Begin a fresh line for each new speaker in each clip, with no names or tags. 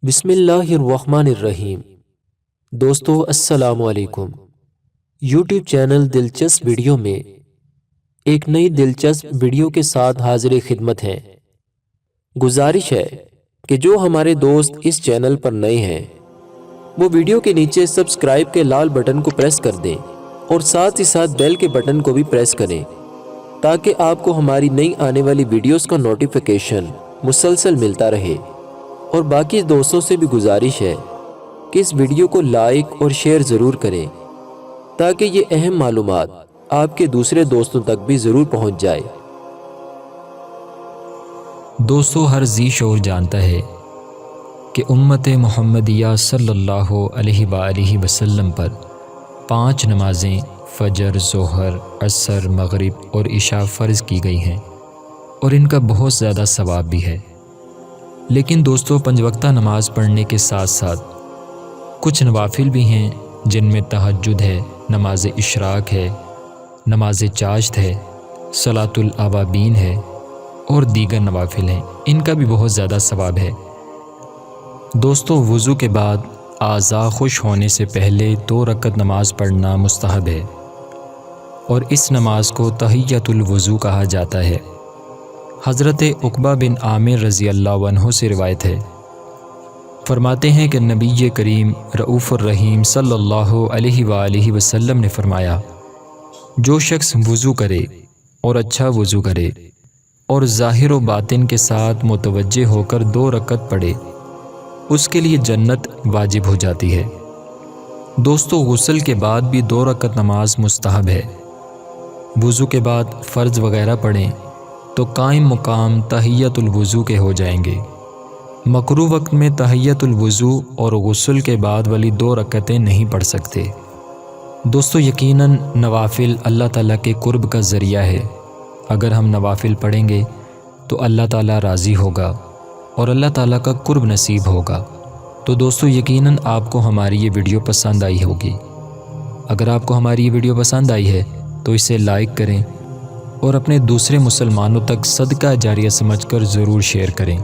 بسم اللہ الرحمن الرحیم۔ دوستو السلام علیکم۔ یوٹیوب چینل دلچسپ ویڈیو میں ایک نئی دلچسپ ویڈیو کے ساتھ حاضر خدمت ہیں۔ گزارش ہے کہ جو ہمارے دوست اس چینل پر نئے ہیں وہ ویڈیو کے نیچے سبسکرائب کے لال بٹن کو پریس کر دیں اور ساتھ ہی ساتھ بیل کے بٹن کو بھی پریس کریں تاکہ آپ کو ہماری نئی آنے والی ویڈیوز کا نوٹیفیکیشن مسلسل ملتا رہے۔ اور باقی دوستوں سے بھی گزارش ہے کہ اس ویڈیو کو لائک اور شیئر ضرور کریں تاکہ یہ اہم معلومات آپ کے دوسرے دوستوں تک بھی ضرور پہنچ جائے۔
دوستو، ہر ذی شعور جانتا ہے کہ امت محمدیہ صلی اللہ علیہ وآلہ وسلم پر 5 نمازیں فجر، ظہر، عصر، مغرب اور عشاء فرض کی گئی ہیں اور ان کا بہت زیادہ ثواب بھی ہے۔ لیکن دوستو، 5 وقتہ نماز پڑھنے کے ساتھ ساتھ کچھ نوافل بھی ہیں جن میں تہجد ہے، نماز اشراق ہے، نماز چاشت ہے، صلاۃ الاوابین ہے اور دیگر نوافل ہیں، ان کا بھی بہت زیادہ ثواب ہے۔ دوستو، وضو کے بعد اعضاء خوش ہونے سے پہلے 2 رکعت نماز پڑھنا مستحب ہے اور اس نماز کو تحیۃ الوضو کہا جاتا ہے۔ حضرت عقبہ بن عامر رضی اللہ عنہ سے روایت ہے، فرماتے ہیں کہ نبی کریم رؤوف الرحیم صلی اللہ علیہ وآلہ وسلم نے فرمایا، جو شخص وضو کرے اور اچھا وضو کرے اور ظاہر و باطن کے ساتھ متوجہ ہو کر 2 رکعت پڑھے، اس کے لیے جنت واجب ہو جاتی ہے۔ دوستو، غسل کے بعد بھی 2 رکعت نماز مستحب ہے۔ وضو کے بعد فرض وغیرہ پڑھیں تو قائم مقام تحیۃ الوضو کے ہو جائیں گے۔ مکروہ وقت میں تحیۃ الوضو اور غسل کے بعد والی 2 رکعتیں نہیں پڑھ سکتے۔ دوستو، یقیناً نوافل اللہ تعالیٰ کے قرب کا ذریعہ ہے۔ اگر ہم نوافل پڑھیں گے تو اللہ تعالیٰ راضی ہوگا اور اللہ تعالیٰ کا قرب نصیب ہوگا۔ تو دوستو، یقیناً آپ کو ہماری یہ ویڈیو پسند آئی ہوگی۔ اگر آپ کو ہماری یہ ویڈیو پسند آئی ہے تو اسے لائک کریں اور اپنے دوسرے مسلمانوں تک صدقہ جاریہ سمجھ کر ضرور شیئر کریں۔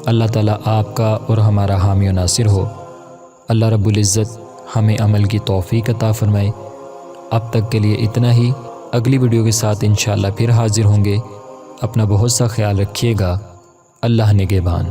اللہ تعالیٰ آپ کا اور ہمارا حامی و ناصر ہو۔ اللہ رب العزت ہمیں عمل کی توفیق عطا فرمائے۔ اب تک کے لیے اتنا ہی، اگلی ویڈیو کے ساتھ انشاءاللہ پھر حاضر ہوں گے۔ اپنا بہت سا خیال رکھیے گا۔ اللہ نگہبان۔